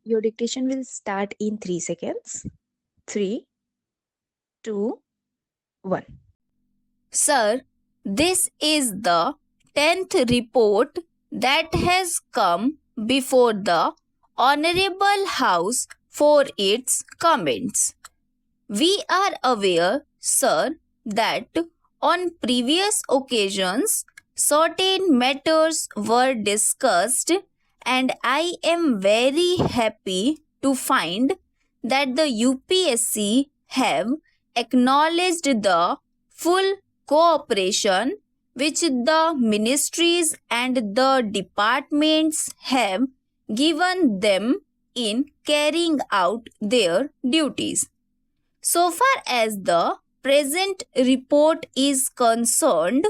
Your dictation will start in 3 seconds. 3, 2, 1. Sir, this is the 10th report that has come before the Honorable House for its comments. We are aware, sir, that on previous occasions certain matters were discussed, and I am very happy to find that the UPSC have acknowledged the full cooperation which the ministries and the departments have given them in carrying out their duties. So far as the present report is concerned,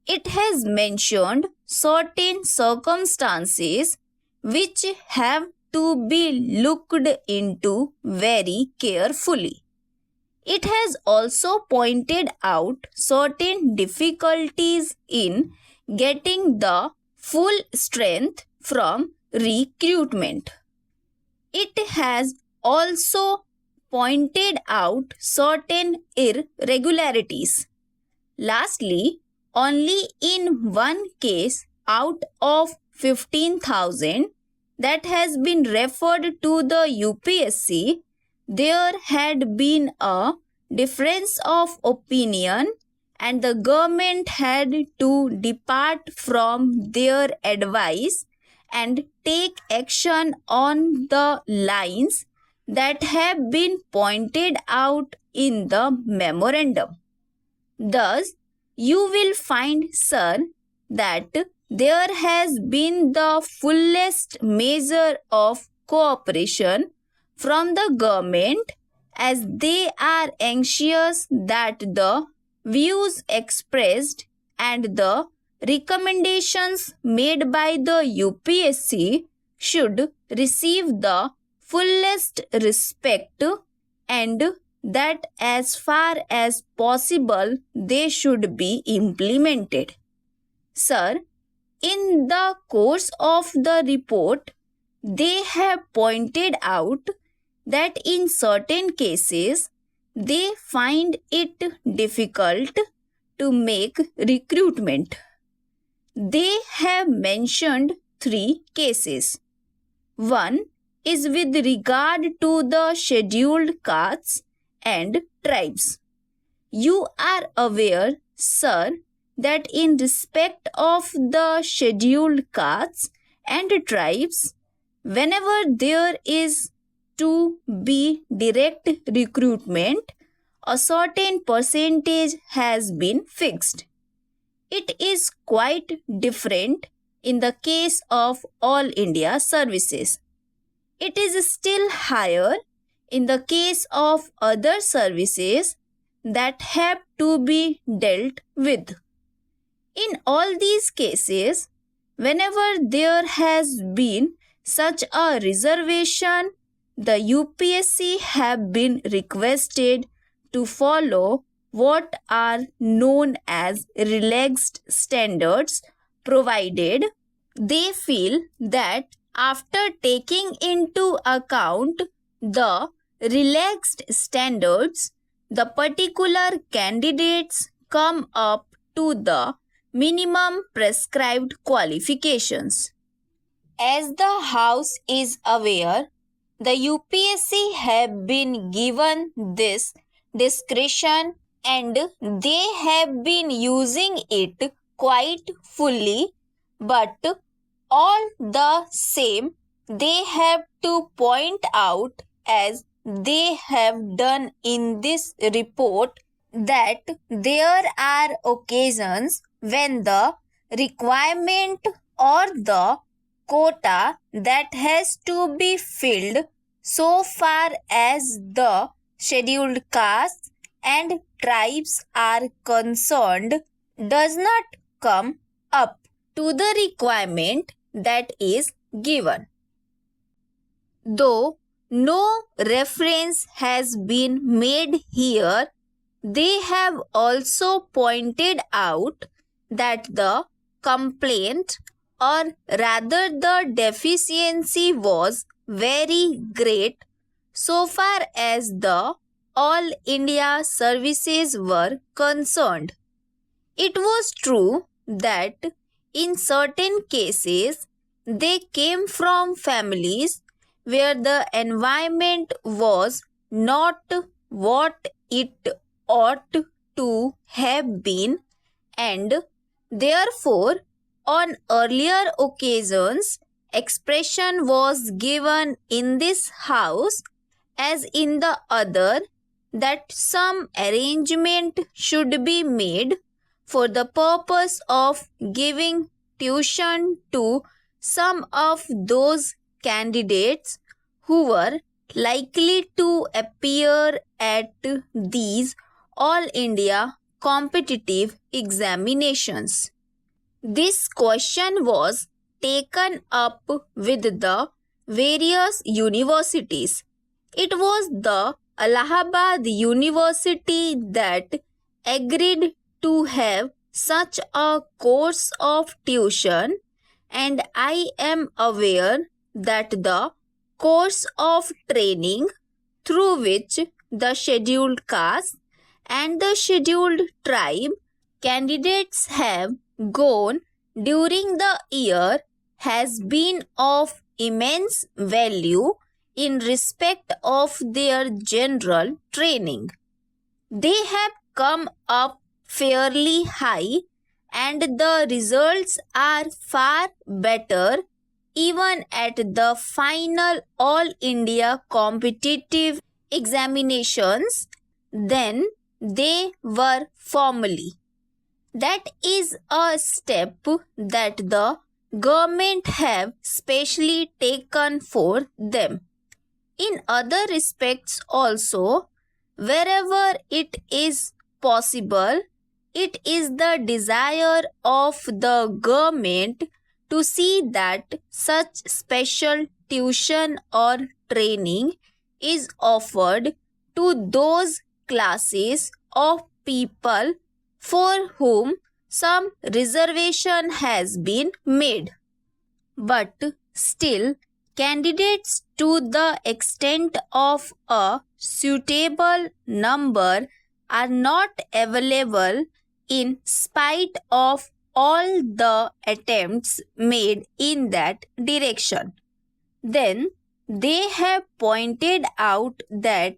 it has mentioned certain circumstances which have to be looked into very carefully. It has also pointed out certain difficulties in getting the full strength from recruitment. It has also pointed out certain irregularities. Lastly, only in one case out of 15,000 that has been referred to the UPSC, there had been a difference of opinion and the government had to depart from their advice and take action on the lines that have been pointed out in the memorandum. Thus, you will find, sir, that there has been the fullest measure of cooperation from the government, as they are anxious that the views expressed and the recommendations made by the UPSC should receive the fullest respect, and that as far as possible they should be implemented. Sir, in the course of the report, they have pointed out that in certain cases they find it difficult to make recruitment. They have mentioned 3 cases. One is with regard to the scheduled castes and tribes. You are aware, sir, that in respect of the scheduled castes and tribes, whenever there is to be direct recruitment, a certain percentage has been fixed. It is quite different in the case of All India services. It is still higher in the case of other services that have to be dealt with. In all these cases, whenever there has been such a reservation, the UPSC have been requested to follow what are known as relaxed standards, provided they feel that after taking into account the relaxed standards, the particular candidates come up to the minimum prescribed qualifications. As the House is aware, the UPSC have been given this discretion and they have been using it quite fully, but all the same, they have to point out, as they have done in this report, that there are occasions when the requirement or the quota that has to be filled so far as the scheduled castes and tribes are concerned does not come up to the requirement that is given. Though no reference has been made here, they have also pointed out that the complaint, or rather the deficiency, was very great so far as the All India services were concerned. It was true that in certain cases they came from families where the environment was not what it ought to have been, and therefore on earlier occasions expression was given in this house as in the other that some arrangement should be made for the purpose of giving tuition to some of those candidates who were likely to appear at these All India competitive examinations. This question was taken up with the various universities. It was the Allahabad University that agreed to have such a course of tuition, and I am aware that the course of training through which the scheduled caste and the scheduled tribe candidates have gone during the year has been of immense value in respect of their general training. They have come up fairly high, and the results are far better even at the final All India competitive examinations than they were formerly. That is a step that the government have specially taken for them. In other respects also, wherever it is possible, it is the desire of the government to see that such special tuition or training is offered to those classes of people for whom some reservation has been made. But still, candidates to the extent of a suitable number are not available in spite of all the attempts made in that direction. Then they have pointed out that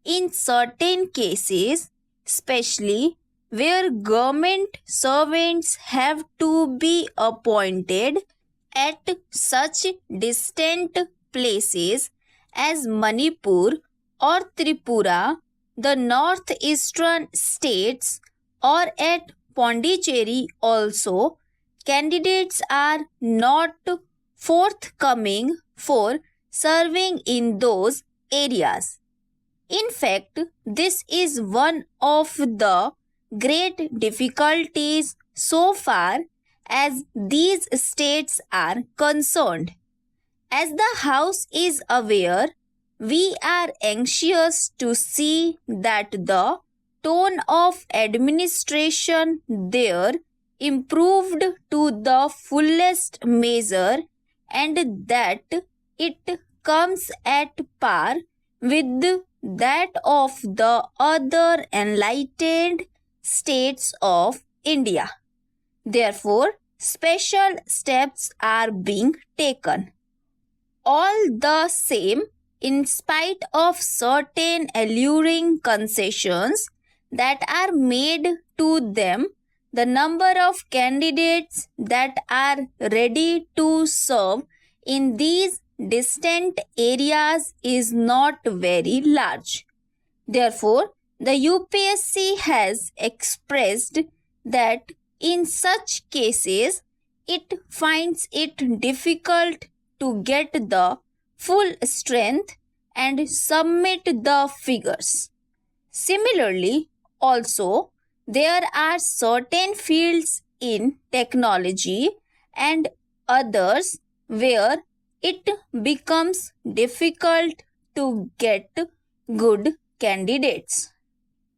in certain cases, especially where government servants have to be appointed at such distant places as Manipur or Tripura, the northeastern states, or at Pondicherry also, candidates are not forthcoming for serving in those areas. In fact, this is one of the great difficulties so far as these states are concerned. As the House is aware, we are anxious to see that the tone of administration there improved to the fullest measure, and that it comes at par with that of the other enlightened states of India. Therefore, special steps are being taken. All the same, in spite of certain alluring concessions that are made to them, the number of candidates that are ready to serve in these distant areas is not very large. Therefore, the UPSC has expressed that in such cases it finds it difficult to get the full strength and submit the figures. Similarly, also, there are certain fields in technology and others where it becomes difficult to get good candidates.